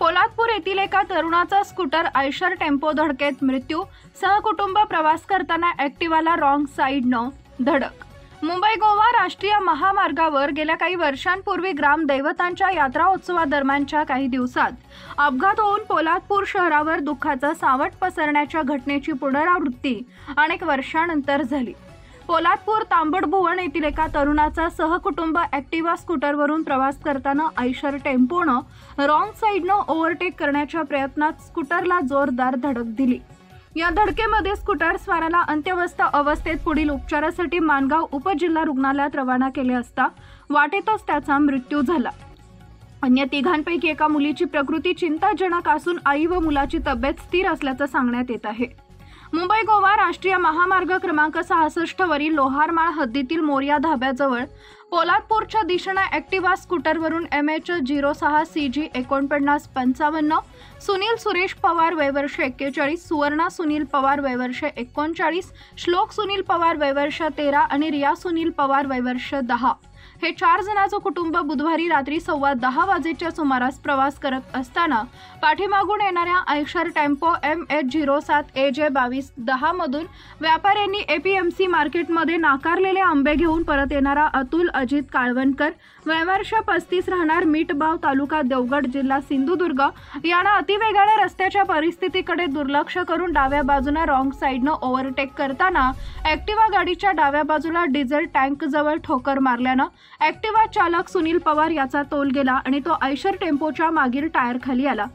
पोलादपूर येथील एका तरुणाचा स्कूटर आयशर टेम्पो धडकेत मृत्यू. सहकुटुंब प्रवास करताना ॲक्टिवाला रॉंग साईडनं धडक. मुंबई गोवा राष्ट्रीय महामार्गावर गेल्या काही वर्षांपूर्वी ग्रामदैवतांच्या यात्रा उत्सवादरम्यानच्या काही दिवसात अपघात होऊन पोलादपूर शहरावर दुःखाचा सावट पसरण्याच्या घटनेची पुनरावृत्ती अनेक वर्षांनंतर झाली. पोलादपूर तांबडभुवन येथील एका तरुणाचा सहकुटुंब ॲक्टिवा स्कूटरवरून प्रवास करताना आयशर टेम्पोनं रॉंग साईडनं ओव्हरटेक करण्याच्या प्रयत्नात स्कूटरला जोरदार धडक दिली. या धडकेमध्ये स्कूटर स्वाराला अंत्यवस्थ अवस्थेत पुढील उपचारासाठी माणगाव उपजिल्हा रुग्णालयात रवाना केले असता वाटेतच त्याचा मृत्यू झाला. अन्य तिघांपैकी एका मुलीची प्रकृती चिंताजनक असून आई व मुलाची तब्येत स्थिर असल्याचं सांगण्यात येत आहे. मुंबई गोवा राष्ट्रीय महामार्ग क्रमांक 66 वरील लोहारमाळ हद्दीतील मोरिया धाब्याजवळ पोलादपूरच्या दिशेने ॲक्टिवा स्कूटरवरून MH06 CG 4955 सुनील सुरेश पवार वय वर्ष 41, सुवर्णा सुनील पवार वय वर्ष 39, श्लोक सुनील पवार वय वर्ष 13 आणि रिया सुनील पवार वय वर्ष 10 हे 4 जणांचं कुटुंब बुधवारी रात्री 10:15 वाजेच्या सुमारास प्रवास करत असताना पाठीमागून येणाऱ्या आयशर टेम्पो MH07 AJ 2210 मधून व्यापाऱ्यांनी APMC मार्केटमध्ये नाकारलेले आंबे घेऊन परत येणारा अतुल अजित काळवणकर वय वर्ष 35 राहणार मीठबाव तालुका देवगड जिल्हा सिंधुदुर्ग यांना अतिवेगाने रस्त्याच्या परिस्थितीकडे दुर्लक्ष करून डाव्या बाजूने रॉंग साईडनं ओव्हरटेक करताना ॲक्टिवा गाडीच्या डाव्या बाजूला डिझेल टँक जवळ ठोकर मारल्यानं ॲक्टिवा चालक सुनील पवार याचा तोल गेला आणि तो आयशर टेम्पोच्या मागील टायर खाली आला.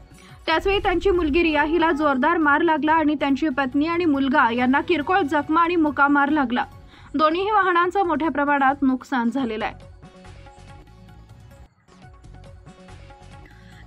त्याचवेळी त्यांची मुलगी रिया हिला जोरदार मार लागला आणि त्यांची पत्नी आणि मुलगा यांना किरकोळ जखमा आणि मुका मार लागला. दोन्ही वाहनांचं मोठ्या प्रमाणात नुकसान झालेलं आहे.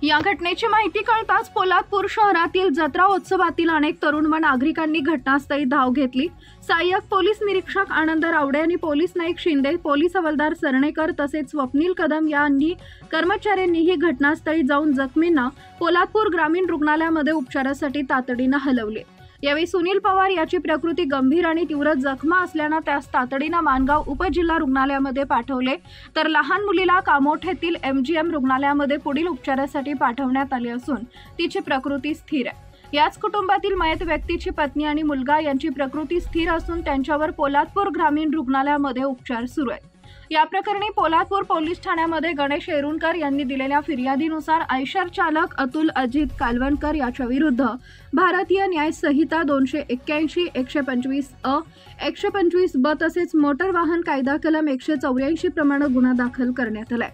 या घटनेची माहिती कळताच पोलादपूर शहरातील जत्रा उत्सवातील अनेक तरुण व नागरिकांनी घटनास्थळी धाव घेतली. सहाय्यक पोलीस निरीक्षक आनंद रावडे आणि पोलीस नाईक शिंदे, पोलीस हवालदार सरणेकर तसेच स्वप्नील कदम यांनी कर्मचाऱ्यांनीही घटनास्थळी जाऊन जखमींना पोलादपूर ग्रामीण रुग्णालयामध्ये उपचारासाठी तातडीनं हलवले. यावेळी सुनील पवार याची प्रकृती गंभीर आणि तीव्र जखमा असल्यानं त्यास तातडीनं माणगाव उपजिल्हा रुग्णालयामध्ये पाठवले, तर लहान मुलीला कामोठ येथील MGM रुग्णालयामध्ये पुढील उपचारासाठी पाठवण्यात आले असून तिची प्रकृती स्थिर आहे. याच कुटुंबातील मयत व्यक्तीची पत्नी आणि मुलगा यांची प्रकृती स्थिर असून त्यांच्यावर पोलादपूर ग्रामीण रुग्णालयामध्ये उपचार सुरू आहेत. या प्रकरणी पोलादपूर पोलीस ठाण्यामध्ये गणेश येरुणकर यांनी दिलेल्या फिर्यादीनुसार आयशर चालक अतुल अजित कालवणकर याच्या विरुद्ध भारतीय न्याय संहिता 281, 125 अ, 125 ब तसेच मोटर वाहन कायदा कलम 184 प्रमाणे गुन्हा दाखल करण्यात आलाय.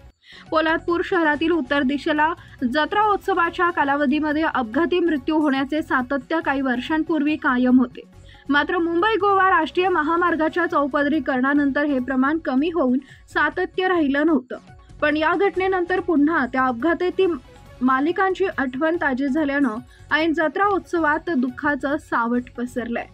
पोलादपूर शहरातील उत्तर दिशेला जत्रा उत्सवाच्या कालावधीमध्ये अपघाती मृत्यू होण्याचे सातत्य काही वर्षांपूर्वी कायम होते. मात्र मुंबई गोवा राष्ट्रीय महामार्गाच्या चौपदरीकरणानंतर हे प्रमाण कमी होऊन सातत्य राहिलं नव्हतं. पण या घटनेनंतर पुन्हा त्या अपघातातील मालिकांची आठवण ताजी झाल्यानं ऐन जत्रा उत्सवात दुःखाचं सावट पसरलंय.